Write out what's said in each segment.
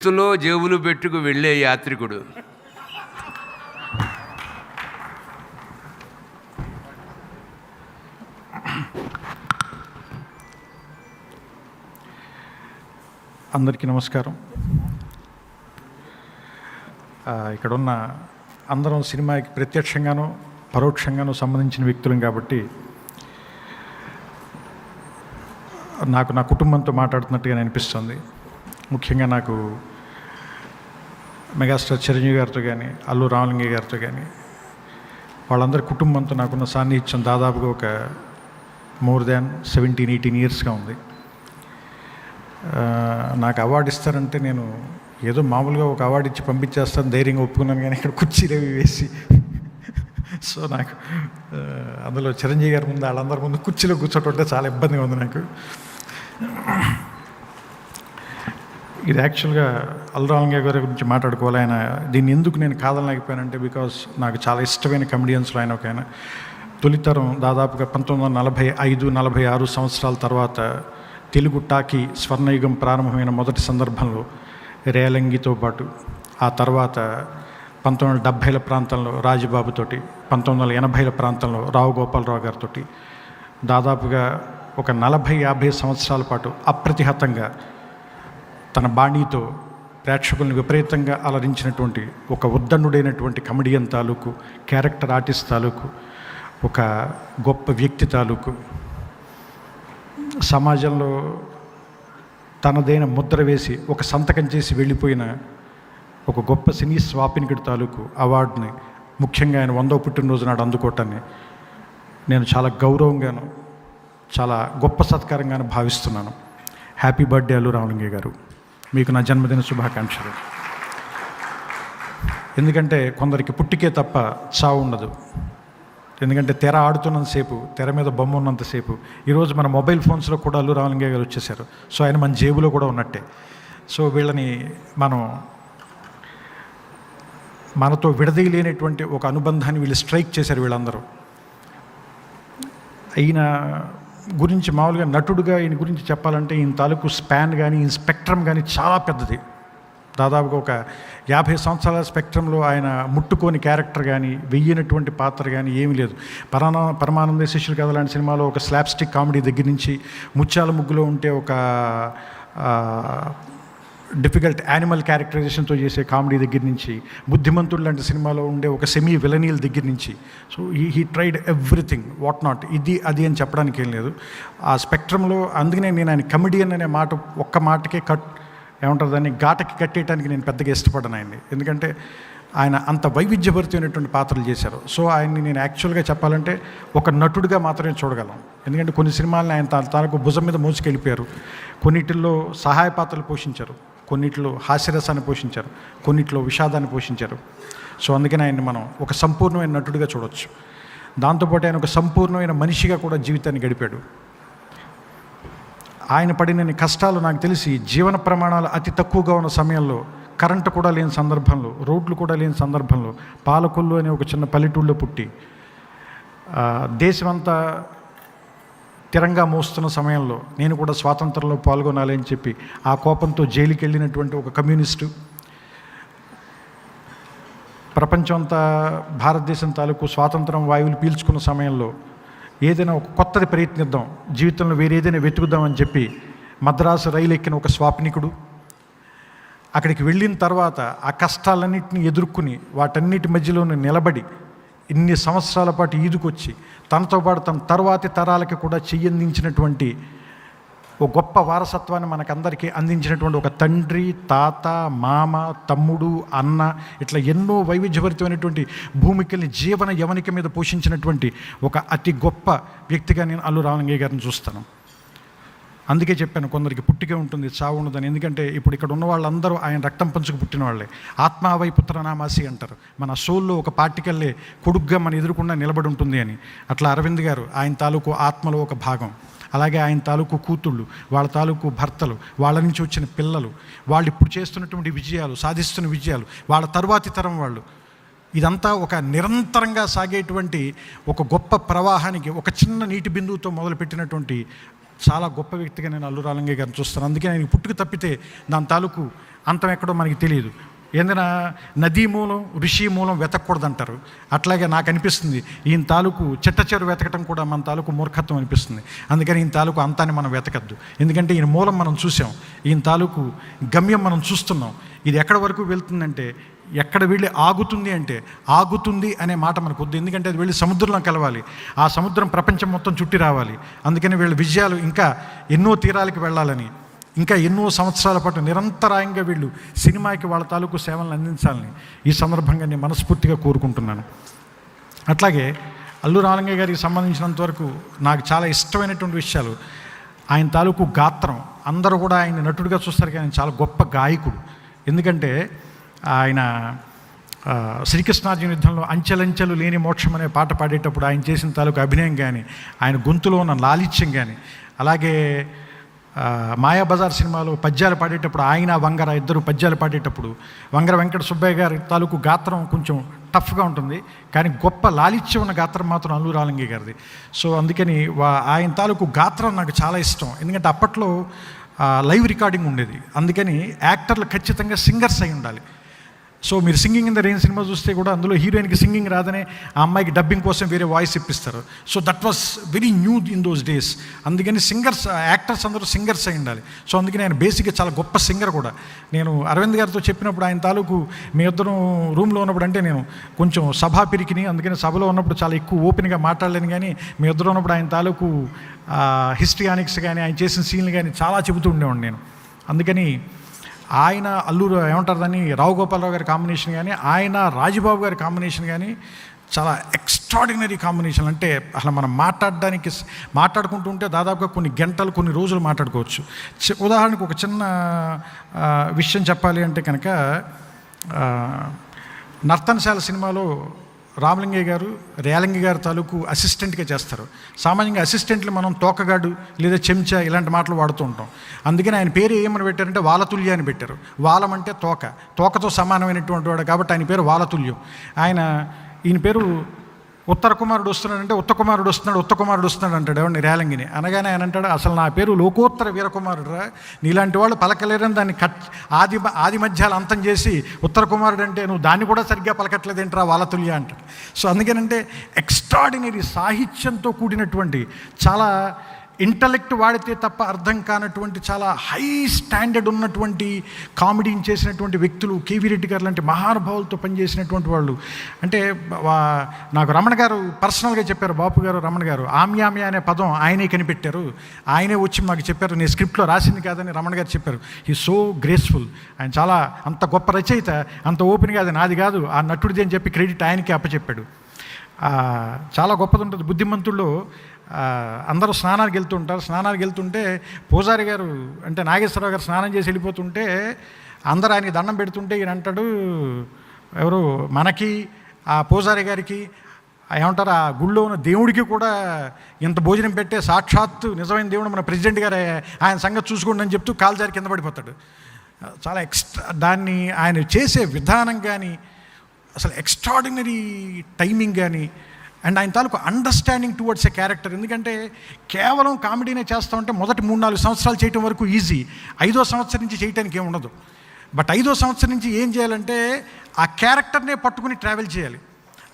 చేతిలో జేబులు పెట్టుకు వెళ్ళే యాత్రికుడు. అందరికీ నమస్కారం. ఇక్కడున్న అందరం సినిమాకి ప్రత్యక్షంగానూ పరోక్షంగానూ సంబంధించిన వ్యక్తులం కాబట్టి నాకు నా కుటుంబంతో మాట్లాడుతున్నట్టుగా అనిపిస్తుంది. ముఖ్యంగా నాకు మెగాస్టార్ చిరంజీవి గారితో కానీ అల్లు రామలింగయ్య గారితో కానీ వాళ్ళందరి కుటుంబంతో నాకున్న సాన్నిహిత్యం దాదాపుగా ఒక మోర్ దాన్ 17-18 ఇయర్స్గా ఉంది. నాకు అవార్డు ఇస్తారంటే నేను ఏదో మామూలుగా ఒక అవార్డు ఇచ్చి పంపించేస్తాను ధైర్యంగా ఒప్పుకున్నాను, కానీ ఇక్కడ కుర్చీలు అవి వేసి సో నాకు అందులో చిరంజీవి గారి ముందు వాళ్ళందరి ముందు కుర్చీలో కూర్చోటంటే చాలా ఇబ్బందిగా ఉంది నాకు. ఇది యాక్చువల్గా అల్లు రామలింగయ్య గారి గురించి మాట్లాడుకోవాలి. ఆయన దీన్ని ఎందుకు నేను కాదనలేకపోయానంటే బికాస్ నాకు చాలా ఇష్టమైన కమెడియన్స్లో ఆయన ఒక ఆయన. తొలితరం దాదాపుగా 1945-46 సంవత్సరాల తర్వాత తెలుగు టాకీ స్వర్ణయుగం ప్రారంభమైన మొదటి సందర్భంలో రేలంగితో పాటు ఆ తర్వాత 1970ల ప్రాంతంలో రాజబాబుతోటి, 1980ల ప్రాంతంలో రావు గోపాలరావు గారితో దాదాపుగా ఒక 40-50 సంవత్సరాల పాటు అప్రతిహతంగా తన బాణీతో ప్రేక్షకుల్ని విపరీతంగా అలరించినటువంటి ఒక ఉద్దండుడైనటువంటి కమెడియన్ తాలూకు, క్యారెక్టర్ ఆర్టిస్ట్ తాలూకు, ఒక గొప్ప వ్యక్తి తాలూకు, సమాజంలో తనదైన ముద్ర వేసి ఒక సంతకం చేసి వెళ్ళిపోయిన ఒక గొప్ప సినీ స్వాపినికుడి తాలూకు అవార్డుని ముఖ్యంగా ఆయన 100వ పుట్టినరోజు నాడు అందుకోవటాన్ని నేను చాలా గౌరవంగాను చాలా గొప్ప సత్కారంగాను భావిస్తున్నాను. హ్యాపీ బర్త్డే అల్లు రామలింగయ్య గారు, మీకు నా జన్మదిన శుభాకాంక్షలు. ఎందుకంటే కొందరికి పుట్టికే తప్ప చావు ఉండదు. ఎందుకంటే తెర ఆడుతున్నంతసేపు, తెర మీద బొమ్మ ఉన్నంతసేపు, ఈరోజు మన మొబైల్ ఫోన్స్లో కూడా అల్లు రామలింగయ్య గారు వచ్చేసారు. సో ఆయన మన జేబులో కూడా ఉన్నట్టే. సో వీళ్ళని మనతో విడదీయలేనటువంటి ఒక అనుబంధాన్ని వీళ్ళు స్ట్రైక్ చేశారు వీళ్ళందరూ. ఈయన గురించి మామూలుగా నటుడుగా ఈయన గురించి చెప్పాలంటే ఈయన తాలూకు స్పాన్ కానీ ఈయన స్పెక్ట్రమ్ కానీ చాలా పెద్దది. దాదాపుగా ఒక 50 సంవత్సరాల స్పెక్ట్రంలో ఆయన ముట్టుకోని క్యారెక్టర్ కానీ వెయ్యినటువంటి పాత్ర కానీ ఏమీ లేదు. పరమానంద శిష్యులు కథ లాంటి సినిమాలో ఒక స్లాప్స్టిక్ కామెడీ దగ్గర నుంచి, ముత్యాల ముగ్గులో ఉంటే ఒక డిఫికల్ట్ యానిమల్ క్యారెక్టరైజేషన్తో చేసే కామెడీ దగ్గర నుంచి, బుద్ధిమంతుడు లాంటి సినిమాలో ఉండే ఒక సెమీ విలనీల దగ్గర నుంచి, so he tried everything what not, ఇది అది అని చెప్పడానికి ఏం లేదు ఆ స్పెక్ట్రంలో. అందుకనే నేను ఆయన కమెడియన్ అనే మాట ఒక్క మాటకే ఏమంటారు దాన్ని ఘాటకి కట్టేయడానికి నేను పెద్దగా ఇష్టపడను ఆయన్ని. ఎందుకంటే ఆయన అంత వైవిధ్యభరితమైనటువంటి పాత్రలు చేశారు. సో ఆయన్ని నేను యాక్చువల్గా చెప్పాలంటే ఒక నటుడిగా మాత్రమే చూడగలం. ఎందుకంటే కొన్ని సినిమాలని ఆయన తనకు భుజం మీద మోసుకెళ్ళిపోయారు. కొన్నిటిల్లో సహాయ పాత్రలు పోషించారు, కొన్నిట్లో హాస్యరసాన్ని పోషించారు, కొన్నిట్లో విషాదాన్ని పోషించారు. సో అందుకని ఆయన్ని మనం ఒక సంపూర్ణమైన నటుడిగా చూడవచ్చు. దాంతోపాటు ఆయన ఒక సంపూర్ణమైన మనిషిగా కూడా జీవితాన్ని గడిపాడు. ఆయన పడిన కష్టాలు నాకు తెలిసి జీవన ప్రమాణాలు అతి తక్కువగా ఉన్న సమయంలో, కరెంటు కూడా లేని సందర్భంలో, రోడ్లు కూడా లేని సందర్భంలో, పాలకొల్లు అనే ఒక చిన్న పల్లెటూళ్ళలో పుట్టి దేశమంతా తిరంగా మోస్తున్న సమయంలో నేను కూడా స్వాతంత్రంలో పాల్గొనాలి అని చెప్పి ఆ కోపంతో జైలుకి వెళ్ళినటువంటి ఒక కమ్యూనిస్టు, ప్రపంచం అంతా భారతదేశం తాలూకు స్వాతంత్రం వాయువులు పీల్చుకున్న సమయంలో ఏదైనా ఒక కొత్తది ప్రయత్నిద్దాం, జీవితంలో వేరేదైనా వెతుకుదామని చెప్పి మద్రాసు రైలు ఎక్కిన ఒక స్వాప్నికుడు, అక్కడికి వెళ్ళిన తర్వాత ఆ కష్టాలన్నింటినీ ఎదుర్కొని వాటన్నిటి మధ్యలోనే నిలబడి ఇన్ని సంవత్సరాల పాటు ఈదుకొచ్చి తనతో పాటు తన తర్వాతి తరాలకి కూడా చెయ్యందించినటువంటి ఒక గొప్ప వారసత్వాన్ని మనకందరికీ అందించినటువంటి ఒక తండ్రి, తాత, మామ, తమ్ముడు, అన్న, ఇట్లా ఎన్నో వైవిధ్యభరితమైనటువంటి భూమికల్ని జీవన యవనిక మీద పోషించినటువంటి ఒక అతి గొప్ప వ్యక్తిగా నేను అల్లు రామలింగయ్య గారిని చూస్తాను. అందుకే చెప్పాను కొందరికి పుట్టికే ఉంటుంది, చావు ఉండదని. ఎందుకంటే ఇప్పుడు ఇక్కడ ఉన్న వాళ్ళందరూ ఆయన రక్తం పంచుకు పుట్టిన వాళ్ళే. ఆత్మావై పుత్రనామాసి అంటారు. మన సోల్లో ఒక పార్టికల్లే కొడుగ్గా మన ఎదురుకుండా నిలబడి ఉంటుంది అని. అట్లా అరవింద్ గారు ఆయన తాలూకు ఆత్మలో ఒక భాగం. అలాగే ఆయన తాలూకు కూతుళ్ళు, వాళ్ళ తాలూకు భర్తలు, వాళ్ళ నుంచి వచ్చిన పిల్లలు, వాళ్ళు ఇప్పుడు చేస్తున్నటువంటి విజయాలు, సాధిస్తున్న విజయాలు, వాళ్ళ తరువాతి తరం వాళ్ళు, ఇదంతా ఒక నిరంతరంగా సాగేటువంటి ఒక గొప్ప ప్రవాహానికి ఒక చిన్న నీటి బిందువుతో మొదలుపెట్టినటువంటి చాలా గొప్ప వ్యక్తిగా నేను అల్లు రామలింగయ్య గారిని చూస్తాను. అందుకే ఆయన పుట్టుక తప్పితే దాని తాలూకు అంతం ఎక్కడో మనకి తెలియదు. ఏదైనా నదీ మూలం ఋషి మూలం వెతకూడదంటారు. అట్లాగే నాకు అనిపిస్తుంది ఈయన తాలూకు చెట్ట వెతకటం కూడా మన తాలూకు మూర్ఖత్వం అనిపిస్తుంది. అందుకని ఈయన తాలూకు అంతాన్ని మనం వెతకద్దు. ఎందుకంటే ఈయన మూలం మనం చూసాం, ఈయన తాలూకు గమ్యం మనం చూస్తున్నాం. ఇది ఎక్కడి వరకు వెళ్తుందంటే, ఎక్కడ వెళ్ళి ఆగుతుంది అంటే ఆగుతుంది అనే మాట మనకు వద్దు. ఎందుకంటే అది వెళ్ళి సముద్రంలో కలవాలి, ఆ సముద్రం ప్రపంచం మొత్తం చుట్టి రావాలి. అందుకని వీళ్ళ విజయాలు ఇంకా ఎన్నో తీరాలకి వెళ్ళాలని, ఇంకా ఎన్నో సంవత్సరాల పాటు నిరంతరాయంగా వీళ్ళు సినిమాకి వాళ్ళ తాలూకు సేవలను అందించాలని ఈ సందర్భంగా నేను మనస్ఫూర్తిగా కోరుకుంటున్నాను. అట్లాగే అల్లు రామలింగయ్య గారికి సంబంధించినంత వరకు నాకు చాలా ఇష్టమైనటువంటి విషయాలు, ఆయన తాలూకు గాత్రం. అందరూ కూడా ఆయన నటుడిగా చూస్తారు కానీ ఆయన చాలా గొప్ప గాయకుడు. ఎందుకంటే ఆయన శ్రీకృష్ణార్జున యుద్ధంలో అంచెలంచెలు లేని మోక్షం అనే పాట పాడేటప్పుడు ఆయన చేసిన తాలూకు అభినయం కానీ, ఆయన గొంతులో ఉన్న లాలిత్యం కానీ, అలాగే మాయాబజార్ సినిమాలో పద్యాలు పాడేటప్పుడు ఆయన వంగర ఇద్దరు పద్యాలు పాడేటప్పుడు వంగర వెంకట సుబ్బయ్య గారి తాలూకు గాత్రం కొంచెం టఫ్గా ఉంటుంది, కానీ గొప్ప లాలిత్యం ఉన్న గాత్రం మాత్రం అల్లు రామలింగయ్య గారిది. సో అందుకని ఆయన తాలూకు గాత్రం నాకు చాలా ఇష్టం. ఎందుకంటే అప్పట్లో లైవ్ రికార్డింగ్ ఉండేది. అందుకని యాక్టర్లు ఖచ్చితంగా సింగర్స్ అయి ఉండాలి. సో మీరు singing in the rain cinema చూస్తే కూడా అందులో హీరోయిన్కి సింగింగ్ రాదనే ఆ అమ్మాయికి డబ్బింగ్ కోసం వేరే వాయిస్ ఇప్పిస్తారు. So that was very new in those days. అందుకని సింగర్స్, యాక్టర్స్ అందరూ సింగర్స్ అయి ఉండాలి. సో అందుకని ఆయన బేసిక్గా చాలా గొప్ప సింగర్ కూడా. నేను అరవింద్ గారితో చెప్పినప్పుడు ఆయన తాలూకు మీ ఇద్దరం రూమ్లో ఉన్నప్పుడు, అంటే నేను కొంచెం సభా పిరికిని, అందుకని సభలో ఉన్నప్పుడు చాలా ఎక్కువ ఓపెన్గా మాట్లాడలేను, కానీ మీ ఇద్దరు ఉన్నప్పుడు ఆయన తాలూకు హిస్టరియానిక్స్ కానీ ఆయన చేసిన సీన్లు కానీ చాలా చెబుతూ ఉండేవాడిని నేను. అందుకని ఆయన అల్లూరు ఏమంటారు దాన్ని, రావు గోపాలరావు గారి కాంబినేషన్ కానీ, ఆయన రాజబాబు గారి కాంబినేషన్ కానీ చాలా ఎక్స్ట్రాడినరీ కాంబినేషన్. అంటే అసలు మనం మాట్లాడుకుంటూ ఉంటే దాదాపుగా కొన్ని గంటలు, కొన్ని రోజులు మాట్లాడుకోవచ్చు. ఉదాహరణకు ఒక చిన్న విషయం చెప్పాలి అంటే కనుక, నర్తనశాల సినిమాలో రామలింగయ్య గారు రేలంగి గారి తాలూకు అసిస్టెంట్గా చేస్తారు. సామాన్యంగా అసిస్టెంట్లు మనం తోకగాడు లేదా చెంచా ఇలాంటి మాటలు వాడుతూ ఉంటాం. అందుకని ఆయన పేరు ఏమని పెట్టారంటే వాలతుల్య అని పెట్టారు. వాలం అంటే తోకతో సమానమైనటువంటి వాడు కాబట్టి ఆయన పేరు వాలతుల్యం. ఈయన పేరు ఉత్తర కుమారుడు వస్తున్నాడంటే ఉత్తకుమారుడు వస్తున్నాడు అంటాడు ఎవరిని, రేలంగిని. అనగానే ఆయన అంటాడు, అసలు నా పేరు లోకోత్తర వీరకుమారుడు రా, నీలాంటి వాళ్ళు పలకలేరని దాన్ని ఆది మధ్యాలు అంతం చేసి ఉత్తర కుమారుడు అంటే నువ్వు దాన్ని కూడా సరిగ్గా పలకట్లేదేంట్రా వాలతుల్య అంటాడు. సో అందుకనంటే ఎక్స్ట్రాడినరీ సాహిత్యంతో కూడినటువంటి, చాలా ఇంటలెక్ట్ వాడితే తప్ప అర్థం కానటువంటి, చాలా హై స్టాండర్డ్ ఉన్నటువంటి కామెడీని చేసినటువంటి వ్యక్తులు కేవీ రెడ్డి గారు లాంటి మహానుభావులతో పనిచేసినటువంటి వాళ్ళు. అంటే నాకు రమణ గారు పర్సనల్గా చెప్పారు, బాపు గారు రమణ గారు, ఆమ్యామ్య అనే పదం ఆయనే కనిపెట్టారు, ఆయనే వచ్చి మాకు చెప్పారు, నేను స్క్రిప్ట్లో రాసింది కాదని రమణ గారు చెప్పారు. He so graceful. ఆయన చాలా అంత గొప్ప రచయిత, అంత ఓపెన్గా అది నాది కాదు ఆ నటుడిది అని చెప్పి క్రెడిట్ ఆయనకి అప్పచెప్పాడు. చాలా గొప్పది ఉంటుంది. బుద్ధిమంతుల్లో అందరూ స్నానానికి వెళ్తుంటారు. స్నానానికి వెళ్తుంటే పూజారి గారు అంటే నాగేశ్వరరావు గారు స్నానం చేసి వెళ్ళిపోతుంటే అందరూ ఆయనకి దండం పెడుతుంటే ఈయన అంటాడు, ఎవరు మనకి ఆ పూజారి గారికి ఏమంటారు, ఆ గుళ్ళో ఉన్న దేవుడికి కూడా ఇంత భోజనం పెట్టే సాక్షాత్తు నిజమైన దేవుడు మన ప్రెసిడెంట్ గారు, ఆయన సంగతి చూసుకోండి అని చెప్తూ కాలుజారి కింద పడిపోతాడు. చాలా దాన్ని ఆయన చేసే విధానం కానీ, అసలు ఎక్స్ట్రాడినరీ టైమింగ్ కానీ, అండ్ ఆయన తాలూకు అండర్స్టాండింగ్ టువర్డ్స్ ఏ క్యారెక్టర్. ఎందుకంటే కేవలం కామెడీనే చేస్తామంటే మొదటి 3-4 సంవత్సరాలు చేయటం వరకు ఈజీ, 5వ సంవత్సరం నుంచి చేయటానికి ఏమి ఉండదు. బట్ 5వ సంవత్సరం నుంచి ఏం చేయాలంటే ఆ క్యారెక్టర్నే పట్టుకుని ట్రావెల్ చేయాలి.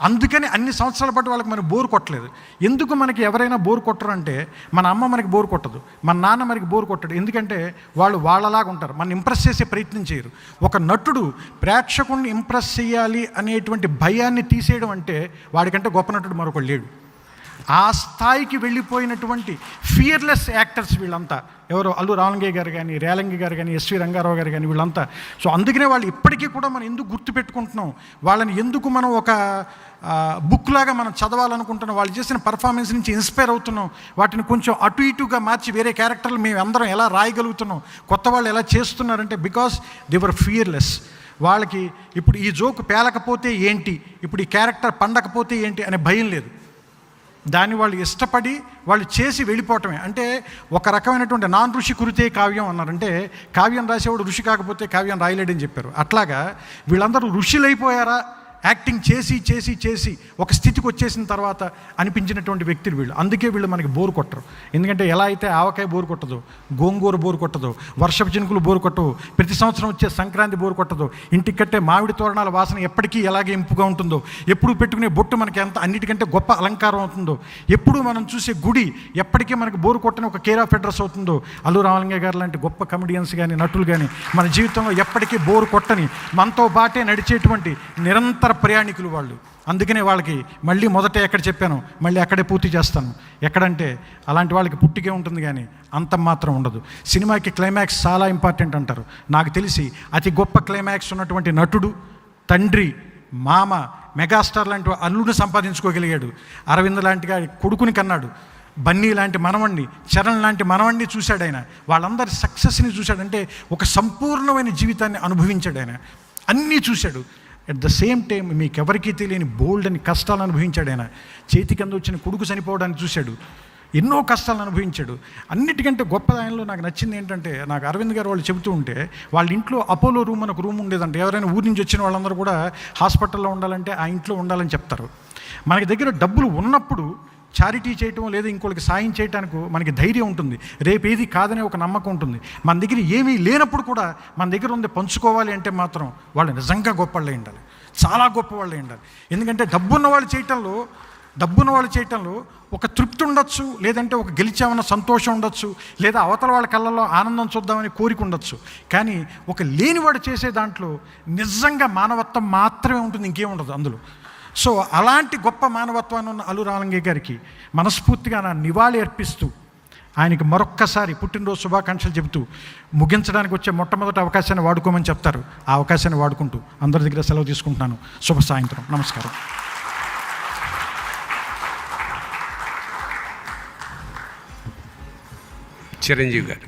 అందుకని అన్ని సంవత్సరాల పాటు వాళ్ళకి మనకి బోర్ కొట్టలేదు. ఎందుకు మనకి ఎవరైనా బోర్ కొట్టరు అంటే, మన అమ్మ మనకి బోర్ కొట్టదు, మన నాన్న మనకి బోర్ కొట్టడు. ఎందుకంటే వాళ్ళు వాళ్ళలాగా ఉంటారు, మన ఇంప్రెస్ చేసే ప్రయత్నం చేయరు. ఒక నటుడు ప్రేక్షకుడిని ఇంప్రెస్ చేయాలి అనేటువంటి భయాన్ని తీసేయడం అంటే వాడికంటే గొప్ప నటుడు మరొకడు లేడు. ఆ స్థాయికి వెళ్ళిపోయినటువంటి ఫియర్లెస్ యాక్టర్స్ వీళ్ళంతా. ఎవరో అల్లు రామలింగయ్య గారు కానీ, రేలంగి గారు కానీ, ఎస్వి రంగారావు గారు కానీ, వీళ్ళంతా. సో అందుకనే వాళ్ళు ఇప్పటికీ కూడా మనం ఎందుకు గుర్తుపెట్టుకుంటున్నాం, వాళ్ళని ఎందుకు మనం ఒక బుక్ లాగా మనం చదవాలనుకుంటున్నాం, వాళ్ళు చేసిన పర్ఫార్మెన్స్ నుంచి ఇన్స్పైర్ అవుతున్నాం, వాటిని కొంచెం అటు ఇటుగా మార్చి వేరే క్యారెక్టర్లు మేము అందరం ఎలా రాయగలుగుతున్నాం, కొత్త వాళ్ళు ఎలా చేస్తున్నారంటే బికాస్ దే వర్ ఫియర్లెస్. వాళ్ళకి ఇప్పుడు ఈ జోక్ పేలకపోతే ఏంటి, ఇప్పుడు ఈ క్యారెక్టర్ పండకపోతే ఏంటి అనే భయం లేదు. దాన్ని వాళ్ళు ఇష్టపడి వాళ్ళు చేసి వెళ్ళిపోవటమే. అంటే ఒక రకమైనటువంటి నాన్ ఋషి కురితే కావ్యం అన్నారంటే, కావ్యం రాసేవాడు ఋషి కాకపోతే కావ్యం రాయలేడని చెప్పారు. అట్లాగా వీళ్ళందరూ ఋషులైపోయారా యాక్టింగ్ చేసి చేసి చేసి ఒక స్థితికి వచ్చేసిన తర్వాత అనిపించినటువంటి వ్యక్తులు వీళ్ళు. అందుకే వీళ్ళు మనకి బోరు కొట్టరు. ఎందుకంటే ఎలా అయితే ఆవకాయ బోరు కొట్టదు, గోంగూర బోరు కొట్టదు, వర్షపు చినుకులు బోరు కొట్టవు, ప్రతి సంవత్సరం వచ్చే సంక్రాంతి బోరు కొట్టదు, ఇంటికి కట్టే మామిడి తోరణాల వాసన ఎప్పటికీ ఎలాగే ఇంపుగా ఉంటుందో, ఎప్పుడు పెట్టుకునే బొట్టు మనకి ఎంత అన్నిటికంటే గొప్ప అలంకారం అవుతుందో, ఎప్పుడు మనం చూసే గుడి ఎప్పటికీ మనకి బోరు కొట్టని ఒక కేర్ ఆఫ్ అడ్రస్ అవుతుందో, అల్లు రామలింగయ్య గారు లాంటి గొప్ప కమెడియన్స్ కానీ నటులు కానీ మన జీవితంలో ఎప్పటికీ బోరు కొట్టని మనతో బాటే నడిచేటువంటి నిరంతర ప్రయాణికులు వాళ్ళు. అందుకనే వాళ్ళకి మళ్ళీ మొదట ఎక్కడ చెప్పాను మళ్ళీ అక్కడే పూర్తి చేస్తాను. ఎక్కడంటే అలాంటి వాళ్ళకి పుట్టికే ఉంటుంది కానీ అంతం మాత్రం ఉండదు. సినిమాకి క్లైమాక్స్ చాలా ఇంపార్టెంట్ అంటారు. నాకు తెలిసి అతి గొప్ప క్లైమాక్స్ ఉన్నటువంటి నటుడు, తండ్రి, మామ, మెగాస్టార్ లాంటి అల్లుడిని సంపాదించుకోగలిగాడు. అరవింద్ లాంటి కొడుకుని కన్నాడు, బన్నీ లాంటి మనవణ్ణి, చరణ్ లాంటి మనవణ్ణి చూశాడు ఆయన. వాళ్ళందరి సక్సెస్ని చూశాడంటే ఒక సంపూర్ణమైన జీవితాన్ని అనుభవించాడు ఆయన. అన్నీ చూశాడు. అట్ ద సేమ్ టైం మీకు ఎవరికీ తెలియని బోల్డ్ అని కష్టాలు అనుభవించాడు ఆయన. చేతి కింద వచ్చిన కొడుకు చనిపోవడానికి చూశాడు, ఎన్నో కష్టాలను అనుభవించాడు. అన్నిటికంటే గొప్ప ఆయనలో నాకు నచ్చింది ఏంటంటే, నాకు అరవింద్ గారు వాళ్ళు చెబుతూ ఉంటే వాళ్ళ ఇంట్లో అపోలో రూమ్ అని ఒక రూమ్ ఉండేదంటే, ఎవరైనా ఊరి నుంచి వచ్చిన వాళ్ళందరూ కూడా హాస్పిటల్లో ఉండాలంటే ఆ ఇంట్లో ఉండాలని చెప్తారు. మనకి దగ్గర డబ్బులు ఉన్నప్పుడు చారిటీ చేయటం లేదా ఇంకోళ్ళకి సాయం చేయడానికి మనకి ధైర్యం ఉంటుంది, రేపు ఏది కాదనే ఒక నమ్మకం ఉంటుంది. మన దగ్గర ఏమీ లేనప్పుడు కూడా మన దగ్గర ఉంది పంచుకోవాలి అంటే మాత్రం వాళ్ళు నిజంగా గొప్ప వాళ్ళే ఉండాలి, చాలా గొప్ప వాళ్ళే ఉండాలి. ఎందుకంటే డబ్బున్న వాళ్ళు చేయటంలో ఒక తృప్తి ఉండొచ్చు, లేదంటే ఒక గెలిచామన్న సంతోషం ఉండొచ్చు, లేదా అవతల వాళ్ళ కళ్ళల్లో ఆనందం చూద్దామని కోరిక ఉండొచ్చు. కానీ ఒక లేనివాడు చేసే దాంట్లో నిజంగా మానవత్వం మాత్రమే ఉంటుంది, ఇంకేం ఉండదు అందులో. సో అలాంటి గొప్ప మానవత్వాన్ని ఉన్న అల్లు రామలింగయ్య గారికి మనస్ఫూర్తిగా నా నివాళి అర్పిస్తూ ఆయనకి మరొక్కసారి పుట్టినరోజు శుభాకాంక్షలు చెబుతూ ముగించడానికి వచ్చే మొట్టమొదటి అవకాశాన్ని వాడుకోమని చెప్తారు. ఆ అవకాశాన్ని వాడుకుంటూ అందరి దగ్గర సెలవు తీసుకుంటున్నాను. శుభ సాయంత్రం, నమస్కారం. చిరంజీవి గారు.